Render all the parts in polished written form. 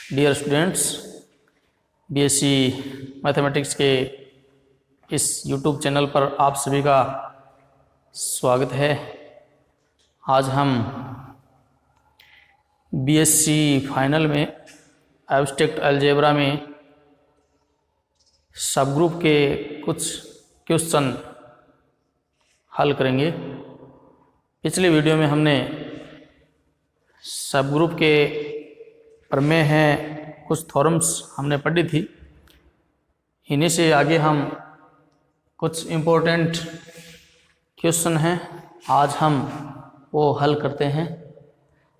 Dear students, BSc mathematics के इस YouTube channel पर आप सभी का स्वागत है। आज हम बीएससी फाइनल में एब्स्ट्रैक्ट अलजेब्रा में सब ग्रुप के कुछ क्वेश्चन हल करेंगे। पिछले वीडियो में हमने सब ग्रुप के प्रमेय हैं, कुछ थ्योरम्स हमने पढ़ी थी। इन्हीं से आगे हम कुछ इम्पोर्टेंट क्वेश्चन हैं, आज हम वो हल करते हैं।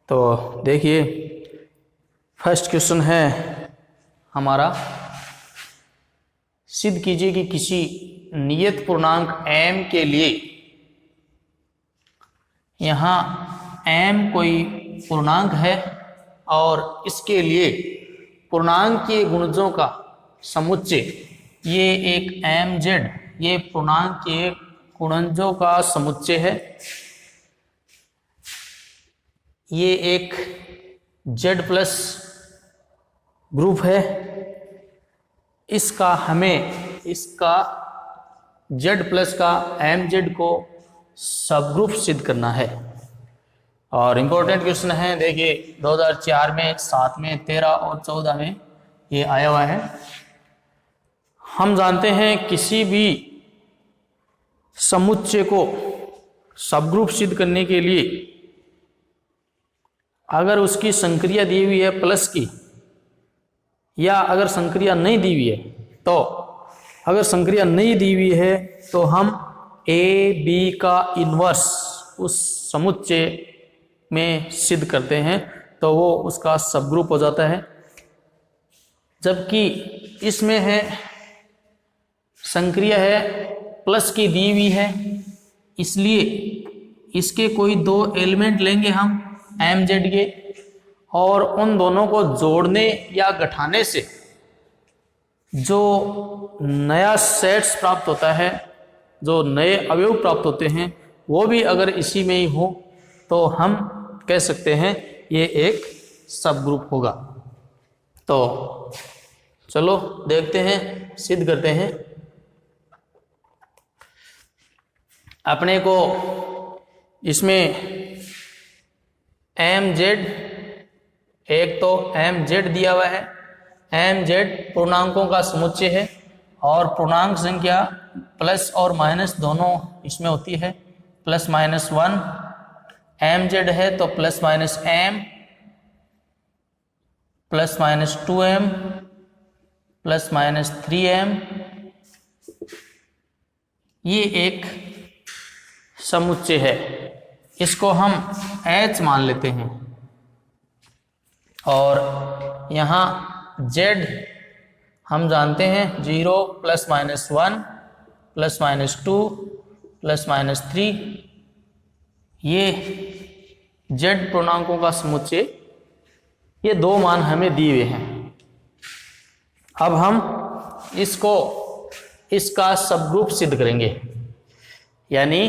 तो देखिए, फर्स्ट क्वेश्चन है हमारा, सिद्ध कीजिए कि किसी नियत पूर्णांक m के लिए, यहाँ m कोई पूर्णांक है और इसके लिए पूर्णांकीय गुणजों का समुच्चय, ये एक mz, ये पूर्णांकीय गुणजों का समुच्चय है। ये एक z प्लस ग्रुप है। इसका z प्लस का mz को सब ग्रुप सिद्ध करना है। और इम्पोर्टेंट क्वेश्चन है, देखिए 2004 में, 7 में, 13 और 14 में ये आया हुआ है। हम जानते हैं किसी भी समुच्चय को सब ग्रुप सिद्ध करने के लिए अगर उसकी संक्रिया दी हुई है प्लस की, या अगर संक्रिया नहीं दी हुई है, तो अगर संक्रिया नहीं दी हुई है तो हम a b का इन्वर्स उस समुच्चय में सिद्ध करते हैं, तो वो उसका सब ग्रुप हो जाता है। जबकि इसमें है संक्रिया है प्लस की दी हुई है, इसलिए इसके कोई दो एलिमेंट लेंगे हम mz के, और उन दोनों को जोड़ने या घटाने से जो नया सेट्स प्राप्त होता है, जो नए अवयव प्राप्त होते हैं, वो भी अगर इसी में ही हो तो हम कह सकते हैं ये एक सब ग्रुप होगा। तो चलो देखते हैं, सिद्ध करते हैं। अपने को इसमें mz, एक तो mz दिया हुआ है। mz पूर्णांकों का समुच्चय है और पूर्णांक संख्या प्लस और माइनस दोनों इसमें होती है। प्लस माइनस 1 mz है तो plus minus m, plus minus 2m, plus minus 3m, ये एक समुच्चय है। इसको हम h मान लेते हैं। और यहाँ z हम जानते हैं 0, plus minus 1, plus minus 2, plus minus 3, ये z पूर्णांकों का समुच्चय, ये दो मान हमें दिए हुए हैं। अब हम इसका सब ग्रुप सिद्ध करेंगे, यानी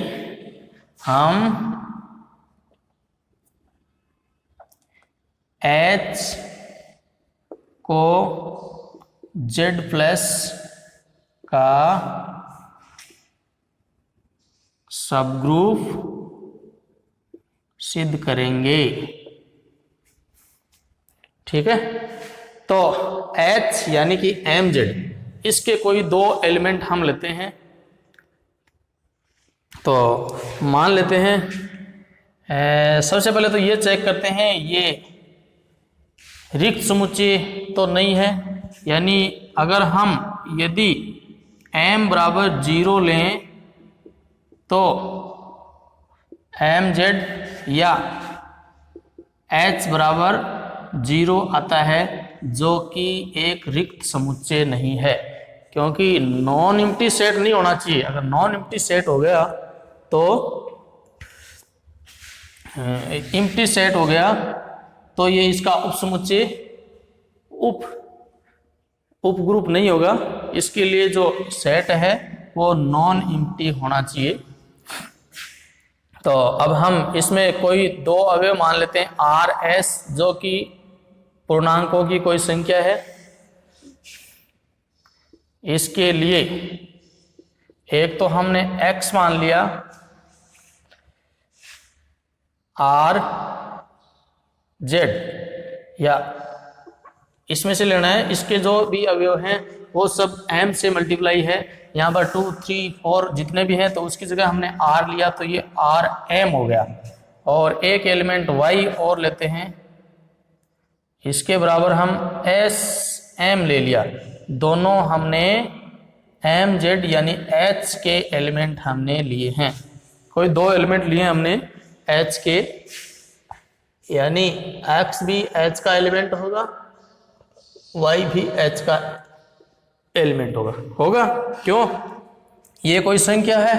हम h को z प्लस का सब ग्रुप सिद्ध करेंगे। ठीक है, तो h यानी कि mz, इसके कोई दो एलिमेंट हम लेते हैं। तो मान लेते हैं, सबसे पहले तो ये चेक करते हैं ये रिक्त समुच्चय तो नहीं है। यानी अगर हम यदि m बराबर 0 लें तो mz या h बराबर 0 आता है, जो कि एक रिक्त समुच्चय नहीं है, क्योंकि नॉन एम्प्टी सेट नहीं होना चाहिए। अगर नॉन एम्प्टी सेट हो गया तो एम्प्टी सेट हो गया तो ये इसका उपसमुच्चय उप ग्रुप नहीं होगा। इसके लिए जो सेट है वो नॉन एम्प्टी होना चाहिए। तो अब हम इसमें कोई दो अवयव मान लेते हैं, आर एस, जो कि पूर्णांकों की कोई संख्या है, इसके लिए एक तो हमने x मान लिया, r z, या इसमें से लेना है इसके जो भी अवयव हैं वो सब m से मल्टीप्लाई है। यहाँ पर 2, 3, 4 जितने भी हैं तो उसकी जगह हमने r लिया तो ये r m हो गया। और एक एलिमेंट y और लेते हैं, इसके बराबर हम s m ले लिया। दोनों हमने m z यानी h के एलिमेंट हमने लिए हैं। कोई दो एलिमेंट लिए हमने h के, यानी x भी h का एलिमेंट होगा, y भी h का एलिमेंट होगा। क्यों? ये कोई संख्या है,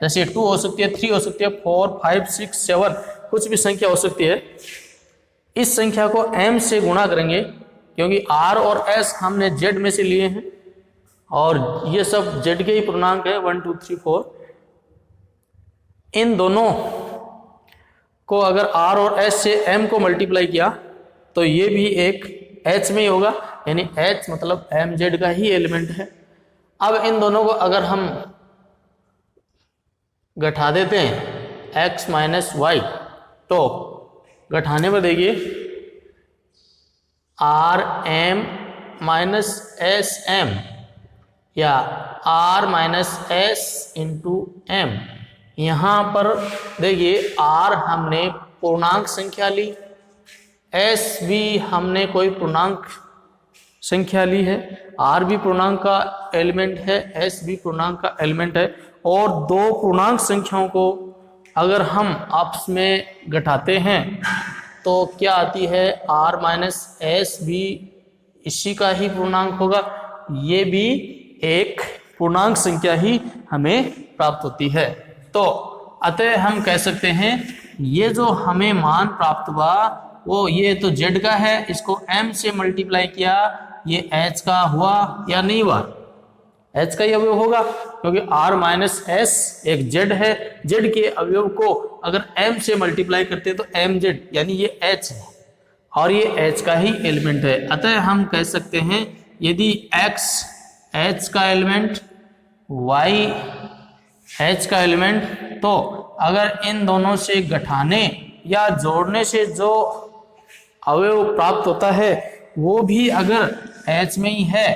जैसे 2 हो सकती है, 3 हो सकती है, 4, 5, 6, 7 कुछ भी संख्या हो सकती है। इस संख्या को m से गुणा करेंगे क्योंकि r और s हमने z में से लिए हैं और ये सब z के ही पूर्णांक है 1, 2, 3, 4। इन दोनों को अगर r और s से m को मल्टीप्लाई किया तो ये भी एक h में ही होगा, यानी h मतलब mz का ही एलिमेंट है। अब इन दोनों को अगर हम घटा देते हैं x माइनस वाई, तो घटाने पर देखिए R M minus S M या R minus S into M. यहाँ पर देखिए आर हमने पूर्णांक संख्या ली, एस भी हमने कोई पूर्णांक संख्या ली है, आर भी पूर्णांक का एलिमेंट है, एस भी पूर्णांक का एलिमेंट है। और दो पूर्णांक संख्याओं को अगर हम आपस में घटाते हैं तो क्या आती है, आर माइनस एस भी इसी का ही पूर्णांक होगा, ये भी एक पूर्णांक संख्या ही हमें प्राप्त होती है। तो अतः हम कह सकते हैं ये जो हमें मान प्राप्त हुआ वो ये तो z का है, इसको m से मल्टीप्लाई किया, ये h का हुआ या नहीं हुआ, h का ही अवयव होगा क्योंकि r माइनस एस एक z है, z के अवयव को अगर m से मल्टीप्लाई करते हैं तो mz यानी ये h है और ये h का ही एलिमेंट है। अतः हम कह सकते हैं यदि x h का एलिमेंट, y h का एलिमेंट, तो अगर इन दोनों से घटाने या जोड़ने से जो अवयव प्राप्त होता है वो भी अगर h में ही है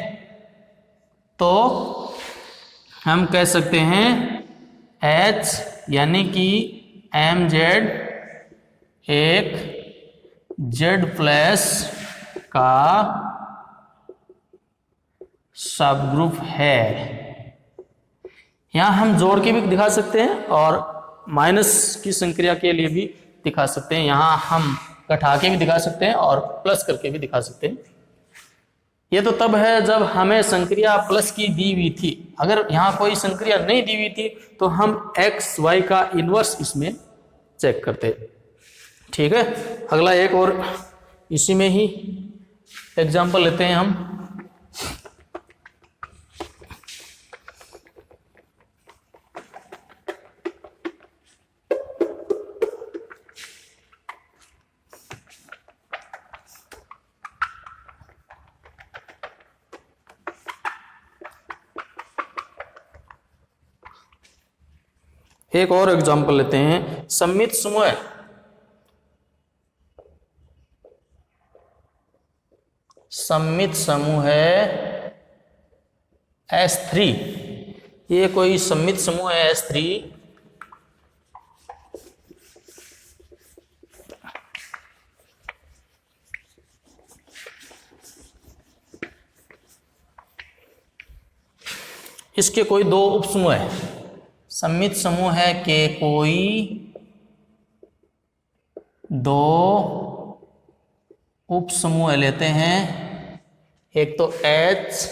तो हम कह सकते हैं h यानी कि mz एक z प्लस का सब ग्रुप है। यहाँ हम जोड़ के भी दिखा सकते हैं और माइनस की संक्रिया के लिए भी दिखा सकते हैं, यहाँ हम घटा के भी दिखा सकते हैं और प्लस करके भी दिखा सकते हैं। ये तो तब है जब हमें संक्रिया प्लस की दी हुई थी, अगर यहाँ कोई संक्रिया नहीं दी हुई थी तो हम एक्स वाई का इन्वर्स इसमें चेक करते। ठीक है, अगला एक और इसी में ही एग्जाम्पल लेते हैं हम। एक और एग्जाम्पल लेते हैं। सममित समूह है S3, ये कोई सममित समूह है S3। इसके कोई दो उपसमूह है। सममित समूह है के कोई दो उपसमूह लेते हैं, एक तो H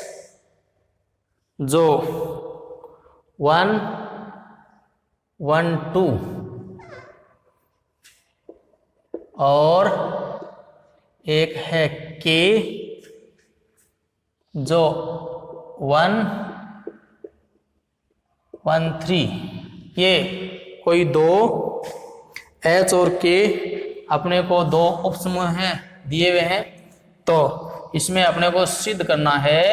जो 1, 1, 2 और एक है K जो 1, 1, 3। ये कोई दो H और K अपने को दो उपसमूह हैं दिए हुए हैं। तो इसमें अपने को सिद्ध करना है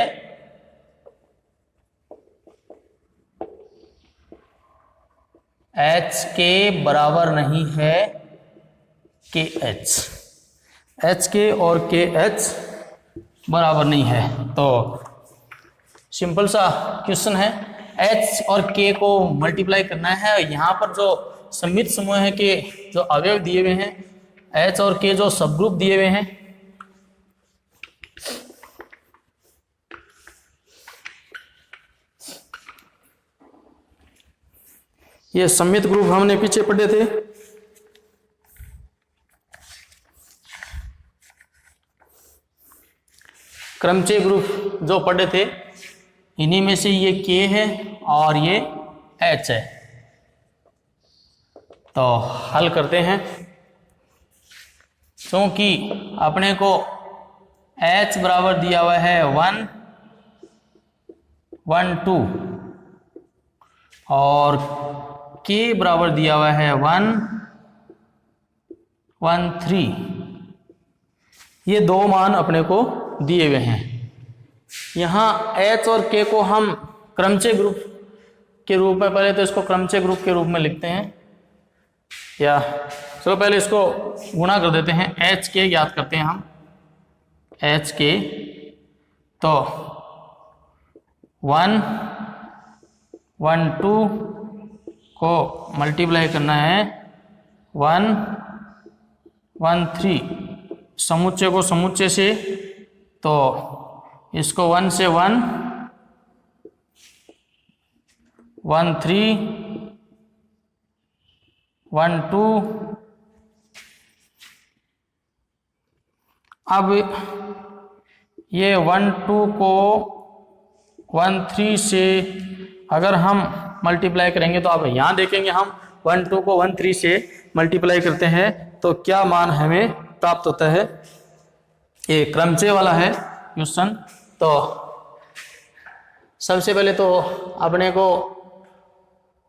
एच के बराबर नहीं है के एच, एच के और के एच बराबर नहीं है। तो सिंपल सा क्वेश्चन है, एच और के को मल्टीप्लाई करना है। यहाँ पर जो सममित समूह है के जो अवयव दिए हुए हैं, एच और के जो सब ग्रुप दिए हुए हैं, ये सममित ग्रुप हमने पीछे पढ़े थे। क्रमचय ग्रुप जो पढ़े थे, इन्हीं में से ये के है और ये एच है। तो हल करते हैं। क्योंकि अपने को एच बराबर दिया हुआ है 1 1 2 और के बराबर दिया हुआ है 1 1 3, ये दो मान अपने को दिए हुए हैं। यहाँ एच और के को हम क्रमचय ग्रुप के रूप में, पहले तो इसको क्रमचय ग्रुप के रूप में लिखते हैं, या चलो पहले इसको गुणा कर देते हैं। एच के याद करते हैं हम, एच के तो 1 1 2 को मल्टीप्लाई करना है 1 1 3, समुच्चय को समुच्चय से, तो इसको 1 से 1 1 3 1 2, अब ये 1 2 को 1 3 से अगर हम मल्टीप्लाई करेंगे तो अब यहाँ देखेंगे हम 1 2 को 1 3 से मल्टीप्लाई करते हैं तो क्या मान हमें प्राप्त होता है। ये क्रमचय वाला है क्वेश्चन। तो सबसे पहले तो अपने को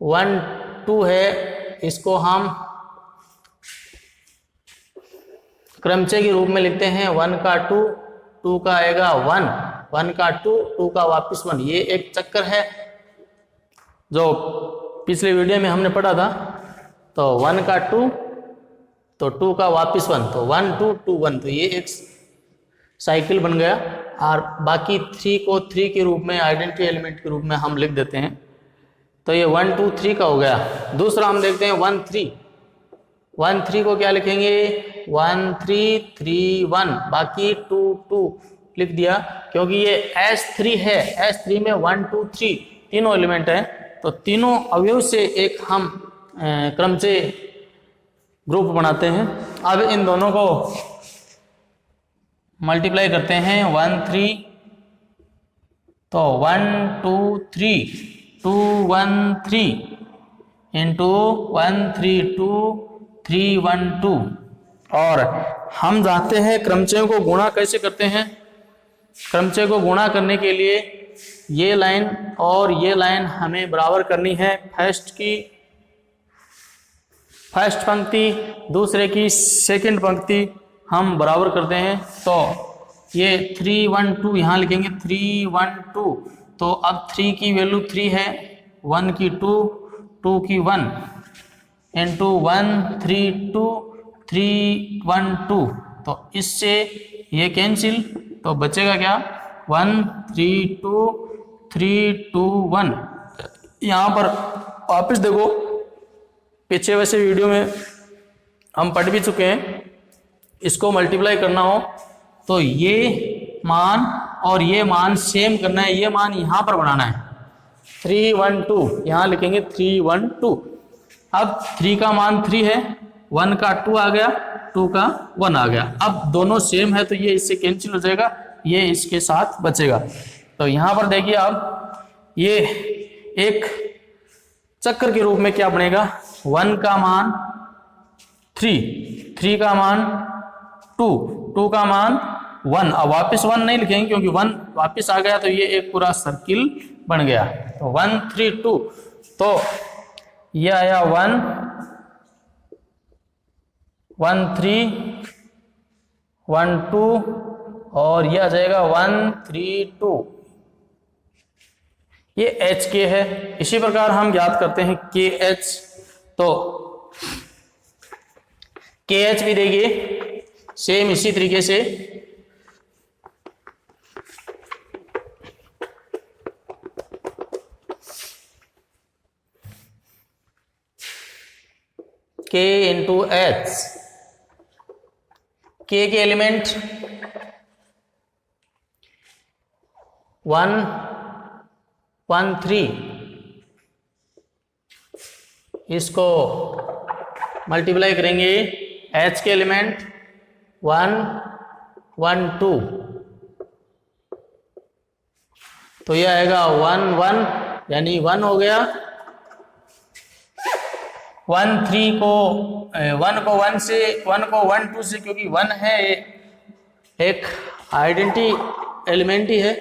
1 2 है, इसको हम क्रमचय के रूप में लिखते हैं। 1 का 2, 2 का आएगा 1, 1 का 2, 2 का वापिस 1। ये एक चक्कर है जो पिछले वीडियो में हमने पढ़ा था। तो 1 का 2, तो 2 का वापिस 1, तो 1 2 2 1, तो ये एक साइकिल बन गया। और बाकी 3 को 3 के रूप में, आइडेंटिटी एलिमेंट के रूप में हम लिख देते हैं। तो ये 1 2 3 का हो गया। दूसरा हम देखते हैं 1 3, 1 3 को क्या लिखेंगे 1 3 3 1, बाकी 2 2 लिख दिया क्योंकि ये S3 है। S3 में 1 2 3 तीनों एलिमेंट हैं, तो तीनों अवयव से एक हम क्रमचय ग्रुप बनाते हैं। अब इन दोनों को मल्टीप्लाई करते हैं 1 3, तो 1 2 3 2 1 3 इंटू 1 3 2 3 1 2। और हम जानते हैं क्रमचयों को गुणा कैसे करते हैं। क्रमचय को गुणा करने के लिए ये लाइन और ये लाइन हमें बराबर करनी है। फर्स्ट पंक्ति दूसरे की सेकंड पंक्ति हम बराबर करते हैं। तो ये 3 1 2 यहाँ लिखेंगे 3 1 2, तो अब 3 की वैल्यू 3 है, 1 की 2, 2 की 1 इंटू 1 3 2 3 1 2, तो इससे ये कैंसिल, तो बचेगा क्या 1 3 2 3 2 1। यहाँ पर वापस देखो, पीछे वैसे वीडियो में हम पढ़ भी चुके हैं। इसको मल्टीप्लाई करना हो तो ये मान और ये मान सेम करना है, ये मान यहाँ पर बनाना है 3 1 2, यहाँ लिखेंगे 3 1 2। अब 3 का मान 3 है, 1 का 2 आ गया, 2 का 1 आ गया। अब दोनों सेम है तो ये इससे कैंसिल हो जाएगा, ये इसके साथ बचेगा। तो यहाँ पर देखिए अब ये एक चक्कर के रूप में क्या बनेगा, 1 का मान 3, 3 का मान 2, 2 का मान 1। अब वापस 1 नहीं लिखेंगे क्योंकि 1 वापस आ गया, तो ये एक पूरा सर्किल बन गया। तो 1 3 2, तो ये आया 1 1 3 1 2 और ये आ जाएगा 132, ये एच के है। इसी प्रकार हम ज्ञात करते हैं के एच, तो के एच भी देखिए सेम इसी तरीके से K इंटू एच, के एलिमेंट 1 1 3, इसको मल्टीप्लाई करेंगे एच के एलिमेंट 1 1 2, तो यह आएगा 1 1 यानी 1 हो गया। 1 3 को 1 को 1 से 1 को 1 2 से, क्योंकि 1 है एक आइडेंटिटी एलिमेंट ही है,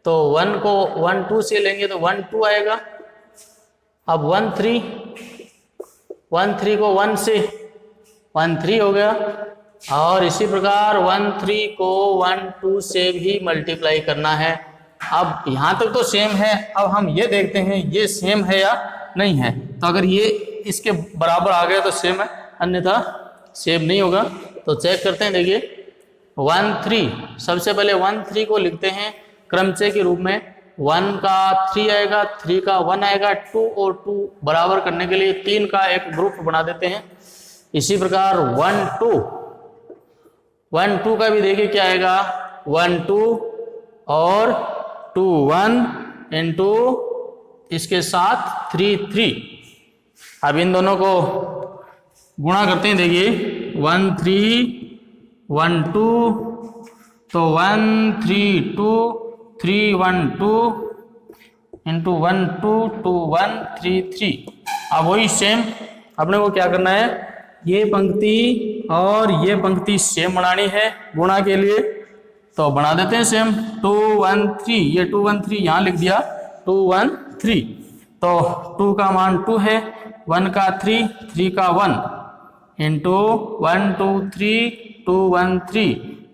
तो 1 को 1 2 से लेंगे तो 1 2 आएगा। अब 1 3 को 1 से 1 3 हो गया, और इसी प्रकार 1 3 को 1 2 से भी मल्टीप्लाई करना है। अब यहाँ तक तो सेम है, अब हम ये देखते हैं ये सेम है या नहीं है। तो अगर ये इसके बराबर आ गया तो सेम है, अन्यथा सेम नहीं होगा। तो चेक करते हैं, देखिए 1 3, सबसे पहले 1 3 को लिखते हैं क्रमचय के रूप में। 1 का 3 आएगा, 3 का 1 आएगा, 2 और 2 बराबर करने के लिए 3 का एक ग्रुप बना देते हैं। इसी प्रकार 1 2 का भी देखिए क्या आएगा, 1 2 और 2 1 इंटू इसके साथ 3 3। अब इन दोनों को गुणा करते हैं, देखिए 1 3 1 2, तो 1 3 2 3 1 2 इंटू 1 2 2 1 3 3। अब वही सेम अपने को क्या करना है, ये पंक्ति और ये पंक्ति सेम बनानी है गुणा के लिए, तो बना देते हैं सेम। 2 1 3, ये 2 1 3 यहाँ लिख दिया 2 1 3, तो 2 का मान 2 है, 1 का 3 3 का 1 इंटू 1 2 3 2 1 3,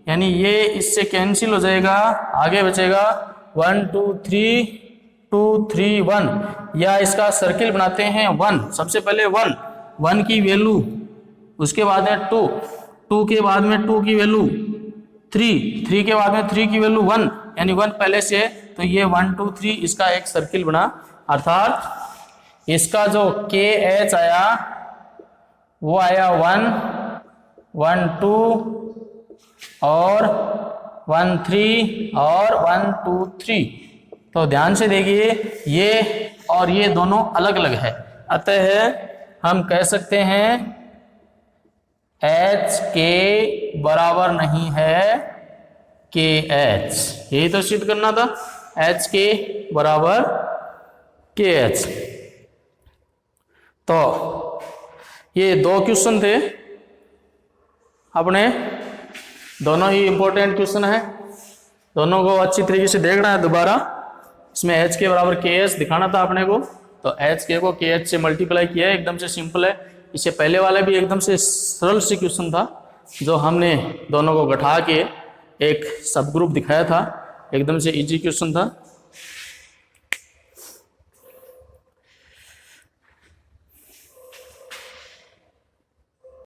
यानी ये इससे कैंसिल हो जाएगा, आगे बचेगा 1 2 3 2 3 1, या इसका सर्किल बनाते हैं 1। सबसे पहले 1 की वैल्यू, उसके बाद में 2 के बाद में 2 की वैल्यू 3 के बाद में 3 की वैल्यू 1, यानी 1 पहले से है, तो ये 1 2 3 इसका एक सर्किल बना। अर्थात इसका जो के एच आया वो आया 1 1 2 और 1 3 और 1 2 3। तो ध्यान से देखिए ये और ये दोनों अलग अलग है, अतः हम कह सकते हैं एच के बराबर नहीं है के एच, यही तो सिद्ध करना था, एच के बराबर के एच। तो ये 2 क्वेश्चन थे अपने, दोनों ही इंपॉर्टेंट क्वेश्चन है, दोनों को अच्छी तरीके से देखना है दोबारा। इसमें एच के बराबर के एच दिखाना था अपने को, तो एच के को के एच से मल्टीप्लाई किया है, एकदम से सिंपल है। इससे पहले वाला भी एकदम से सरल सी क्वेश्चन था, जो हमने दोनों को घटा के एक सब ग्रुप दिखाया था, एकदम से इजी क्वेश्चन था।